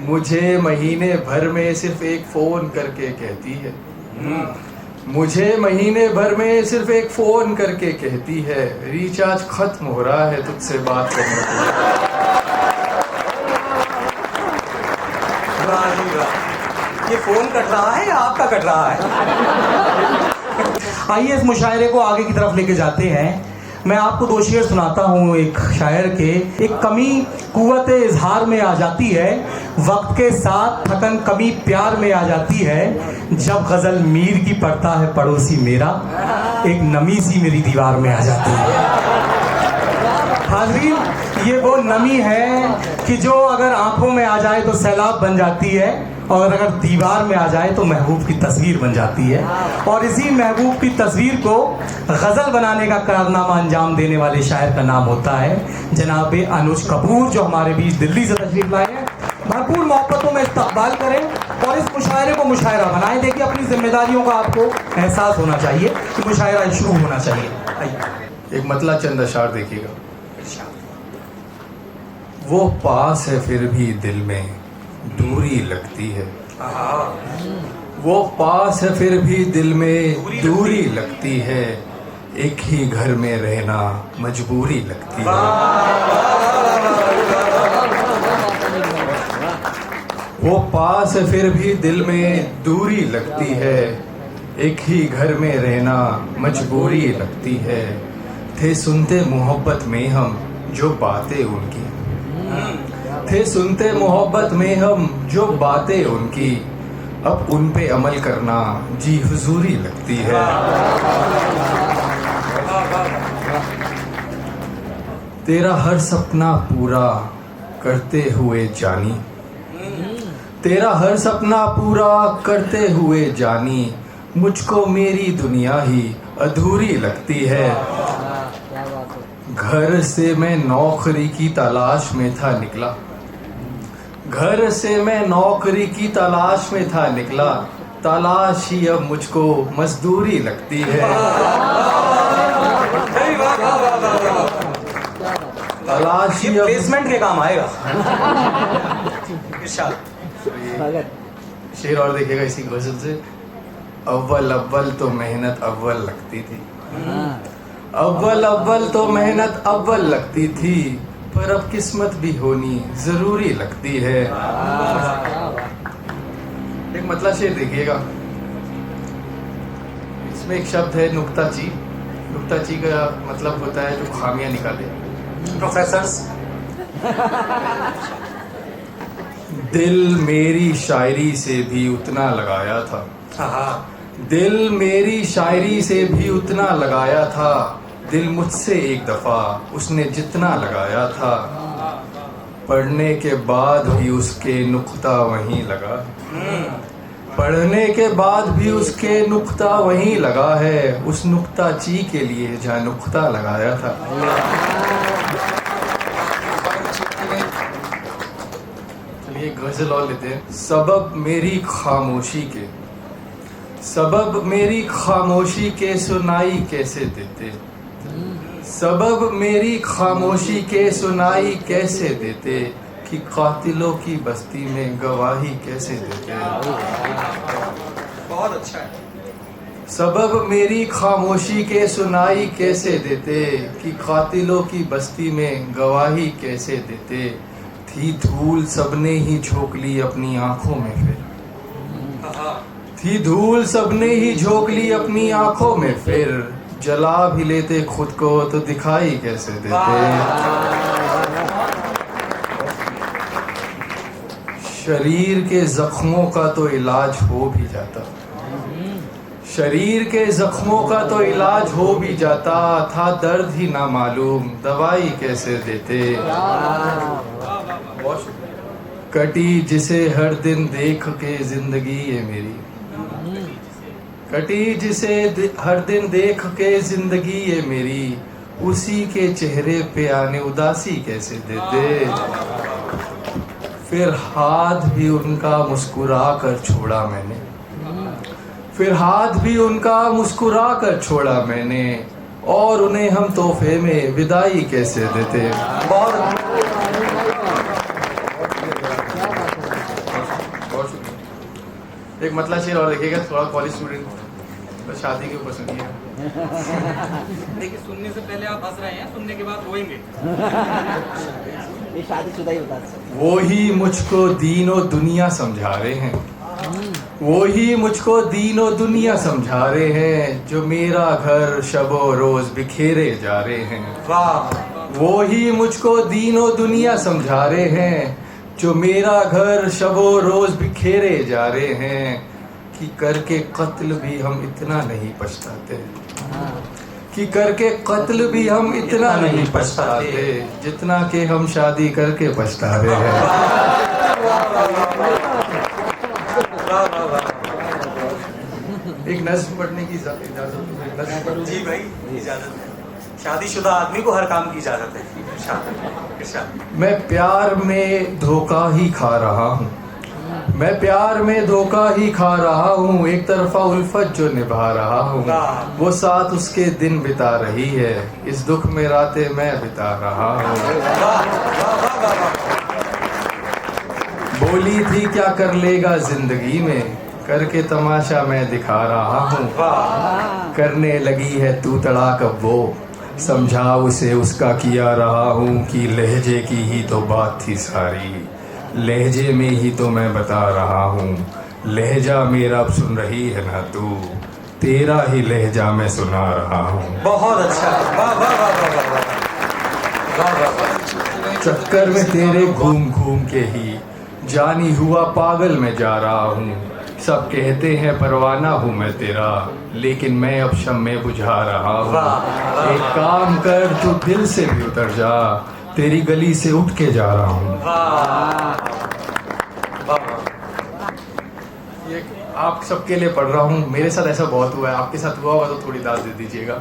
मुझे महीने भर में सिर्फ एक फोन करके कहती है, मुझे महीने भर में सिर्फ एक फोन करके कहती है, रिचार्ज खत्म हो रहा है तुझसे बात करने के लिए। ये फोन कट रहा है या आपका कट रहा है? आइए इस मुशायरे को आगे की तरफ लेके जाते हैं। मैं आपको दो शेर सुनाता हूँ एक शायर के। एक कमी कुव्वत इजहार में आ जाती है, वक्त के साथ थकन कमी प्यार में आ जाती है, जब गजल मीर की पढ़ता है पड़ोसी मेरा, एक नमी सी मेरी दीवार में आ जाती है। हाज़रीन, ये वो नमी है कि जो अगर आंखों में आ जाए तो सैलाब बन जाती है, और अगर दीवार में आ जाए तो महबूब की तस्वीर बन जाती है। और इसी महबूब की तस्वीर को गज़ल बनाने का कारनामा अंजाम देने वाले शायर का नाम होता है जनाब अनुज कपूर, जो हमारे बीच दिल्ली से तशरीफ लाए हैं। भरपूर मोहब्बतों में इस्तकबाल करें और इस मुशायरे को मुशायरा बनाएं। देखिए, अपनी जिम्मेदारियों का आपको एहसास होना चाहिए कि मुशायरा शुरू होना चाहिए। एक मतला चंद अशार देखिएगा। वो पास है फिर भी दिल में दूरी लगती है, वो पास है फिर भी दिल में दूरी लगती है, एक ही घर में रहना मजबूरी लगती है। वो पास है फिर भी दिल में दूरी लगती है, एक ही घर में रहना मजबूरी लगती है। थे सुनते मोहब्बत में हम जो बातें उनकी, थे सुनते मोहब्बत में हम जो बातें उनकी, अब उन पे अमल करना जी हुजूरी लगती है। तेरा हर सपना पूरा करते हुए जानी, तेरा हर सपना पूरा करते हुए जानी, मुझको मेरी दुनिया ही अधूरी लगती है। घर से मैं नौकरी की तलाश में था निकला, घर से मैं नौकरी की तलाश में था निकला, तलाश ही अब मुझको मजदूरी लगती है। तलाश ही अब प्लेसमेंट के काम आएगा। शेर और देखिएगा इसी गजल से। अव्वल अव्वल तो मेहनत अव्वल लगती थी, अव्वल अव्वल तो मेहनत अव्वल लगती थी, पर अब किस्मत भी होनी जरूरी लगती है। एक मतलब शेर देखिएगा, इसमें एक शब्द है नुक्ताची। नुक्ताची का मतलब होता है जो खामियां निकाले। प्रोफेसर्स, दिल मेरी शायरी से भी उतना लगाया था, दिल मेरी शायरी से भी उतना लगाया था, दिल मुझसे एक दफा उसने जितना लगाया था, पढ़ने के बाद भी उसके नुक्ता वहीं लगा, पढ़ने के बाद भी उसके नुक्ता वहीं लगा है, उस नुक्ता ची के लिए जहाँ नुक्ता लगाया था। चलिए गजल और लेते हैं। सबब मेरी खामोशी के, सबब मेरी खामोशी के सुनाई कैसे देते, सबब मेरी खामोशी के सुनाई कैसे देते, कि कातिलों की बस्ती में गवाही कैसे देते। बहुत अच्छा है। सबब मेरी खामोशी के सुनाई कैसे देते, कि कातिलों की बस्ती में गवाही कैसे देते, थी धूल सबने ही झोंक ली अपनी आंखों में, फिर थी धूल सबने ही झोंक ली अपनी आंखों में, फिर जला भी लेते खुद को तो दिखाई कैसे देते। शरीर के जख्मों का तो इलाज हो भी जाता, शरीर के जख्मों का तो इलाज हो भी जाता, था दर्द ही ना मालूम दवाई कैसे देते। कटी जिसे हर दिन देख के जिंदगी ये मेरी, कटी जिसे हर दिन देख के जिंदगी ये मेरी, उसी के चेहरे पे आने उदासी कैसे देते। फिर हाथ भी उनका मुस्कुरा कर छोड़ा मैंने, फिर हाथ भी उनका मुस्कुरा कर छोड़ा मैंने, और उन्हें हम तोहफे में विदाई कैसे देते। एक मतला शेर और देखिएगा, थोड़ा कॉलेज स्टूडेंट, तो शादी के ऊपर सुनिएगा। देखिए, सुनने से पहले आप हंस रहे हैं, सुनने के बाद रोएंगे। ये शादीशुदा ही होता है। वो ही मुझको दीनो दुनिया समझा रहे हैं, वो ही मुझको दीनो दुनिया समझा रहे हैं, जो मेरा घर शबो रोज बिखेरे जा रहे हैं। वाह। वो ही मुझको दीनो दुनिया समझा रहे हैं, जो मेरा घर शबो रोज बिखेरे जा रहे हैं, कि करके कत्ल भी हम इतना नहीं पछताते, कि करके कत्ल भी हम इतना नहीं पछताते, जितना कि हम शादी करके पछता रहे हैं। एक नज़्म पढ़ने की इजाजत? जी भाई, इजाजत है। शादीशुदा आदमी को हर काम की इजाजत है। इरशाद। मैं प्यार में धोखा ही खा रहा हूँ, मैं प्यार में धोखा ही खा रहा हूँ, एक तरफा उल्फत जो निभा रहा हूँ, वो साथ उसके दिन बिता रही है, इस दुख में रातें मैं बिता रहा हूँ। बोली थी क्या कर लेगा जिंदगी में, करके तमाशा मैं दिखा रहा हूँ, करने लगी है तू तड़ाक अब वो, समझा उसे उसका किया रहा हूँ, कि लहजे की ही तो बात थी सारी, लहजे में ही तो मैं बता रहा हूँ, लहजा मेरा अब सुन रही है ना तू, तेरा ही लहजा मैं सुना रहा हूँ। बहुत अच्छा। वाह वाह वाह वाह वाह वाह वाह वाह। चक्कर में तेरे घूम घूम के ही जानी हुआ पागल में जा रहा हूँ, सब कहते हैं परवाना हूँ मैं तेरा, लेकिन मैं अब शम्मे बुझा रहा हूँ। एक काम कर तू दिल से भी उतर जा, तेरी गली से उठ के जा रहा हूँ। ये आप सबके लिए पढ़ रहा हूँ, मेरे साथ ऐसा बहुत हुआ है, आपके साथ हुआ होगा तो थोड़ी दाद दे दीजिएगा।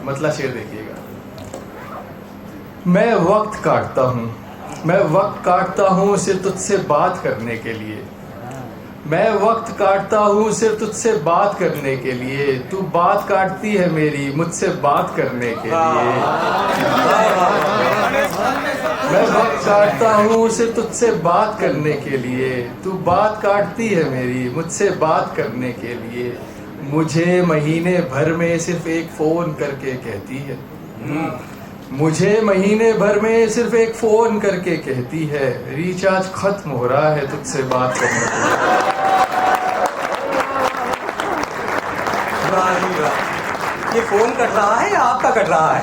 मतलब शेर देखिएगा। मैं वक्त काटता हूँ, मैं वक्त काटता हूँ सिर्फ तुझसे बात करने के लिए, मैं वक्त काटता हूँ सिर्फ तुझसे बात करने के लिए, तू बात काटती है मेरी मुझसे बात करने के लिए। मैं वक्त काटता हूँ सिर्फ तुझसे बात करने के लिए, तू बात काटती है मेरी मुझसे बात करने के लिए, मुझे महीने भर में सिर्फ एक फ़ोन करके कहती है, मुझे महीने भर में सिर्फ एक फ़ोन करके कहती है, रिचार्ज खत्म हो रहा है तुझसे बात करने के लिए। ये फोन कट रहा है या आपका कट रहा है?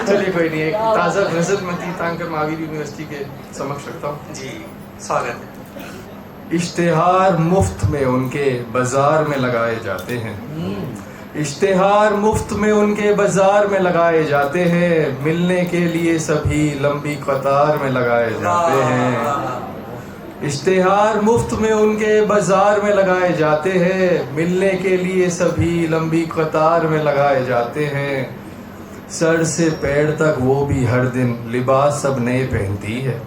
चलिए कोई नहीं, एक ताज़ा गज़ल मैं तीर्थंकर महावीर यूनिवर्सिटी के समक्ष रखता हूँ। जी, स्वागत है। इश्तिहार मुफ्त में उनके बाजार में लगाए जाते हैं, इश्तिहार मुफ्त में उनके बाजार में लगाए जाते हैं, मिलने के लिए सभी लंबी कतार में लगाए जाते हैं। इश्तिहार मुफ्त में उनके बाजार में लगाए जाते हैं, मिलने के लिए सभी लंबी कतार में लगाए जाते हैं। सर से पैर तक वो भी हर दिन लिबास सब नए पहनती है,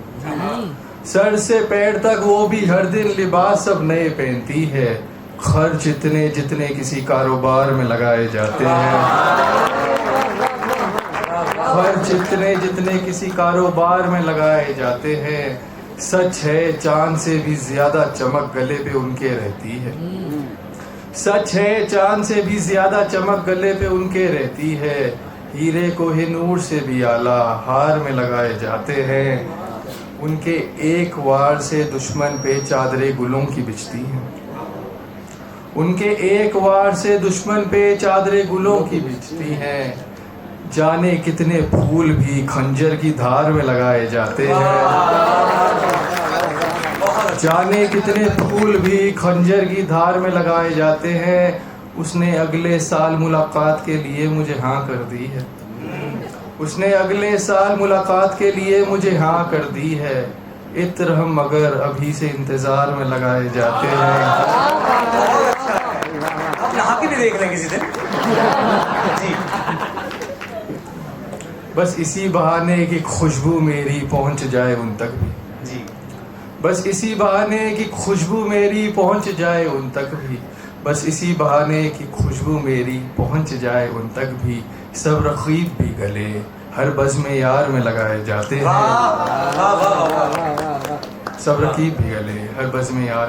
सर से पैर तक वो भी हर दिन लिबास सब नए पहनती है, खर्च इतने जितने किसी कारोबार में लगाए जाते हैं, खर्च इतने जितने किसी कारोबार में लगाए जाते हैं। सच है चांद से भी ज्यादा चमक गले पे उनके रहती है, सच है चांद से भी ज्यादा चमक गले पे उनके रहती है, हीरे को ही नूर से भी आला हार में लगाए जाते हैं। उनके एक वार से दुश्मन पे चादरे गुलों की बिछती हैं, उनके एक वार से दुश्मन पे चादरे गुलों की बिछती हैं। जाने कितने फूल भी खंजर की धार में लगाए जाते हैं, जाने कितने फूल भी खंजर की धार में लगाए जाते हैं। उसने अगले साल मुलाकात के लिए मुझे हाँ कर दी है, उसने अगले साल मुलाकात के लिए मुझे हाँ कर दी है। इत्र हम मगर अभी से इंतजार में लगाए जाते हैं। आप यहाँ की भी देख रहे हैं किसी दिन? जी। बस इसी बहाने की खुशबू मेरी पहुंच जाए उन तक भी, जी। बस इसी बहाने की खुशबू मेरी पहुंच जाए उन तक भी, बस इसी बहाने की खुशबू मेरी पहुंच जाए उन तक भी। सब रकीब भी गले हर बज़ में यार में लगाए जाते हैं। वाह वाह वाह वाह। सब रकीब भी गले हर बज़ में यार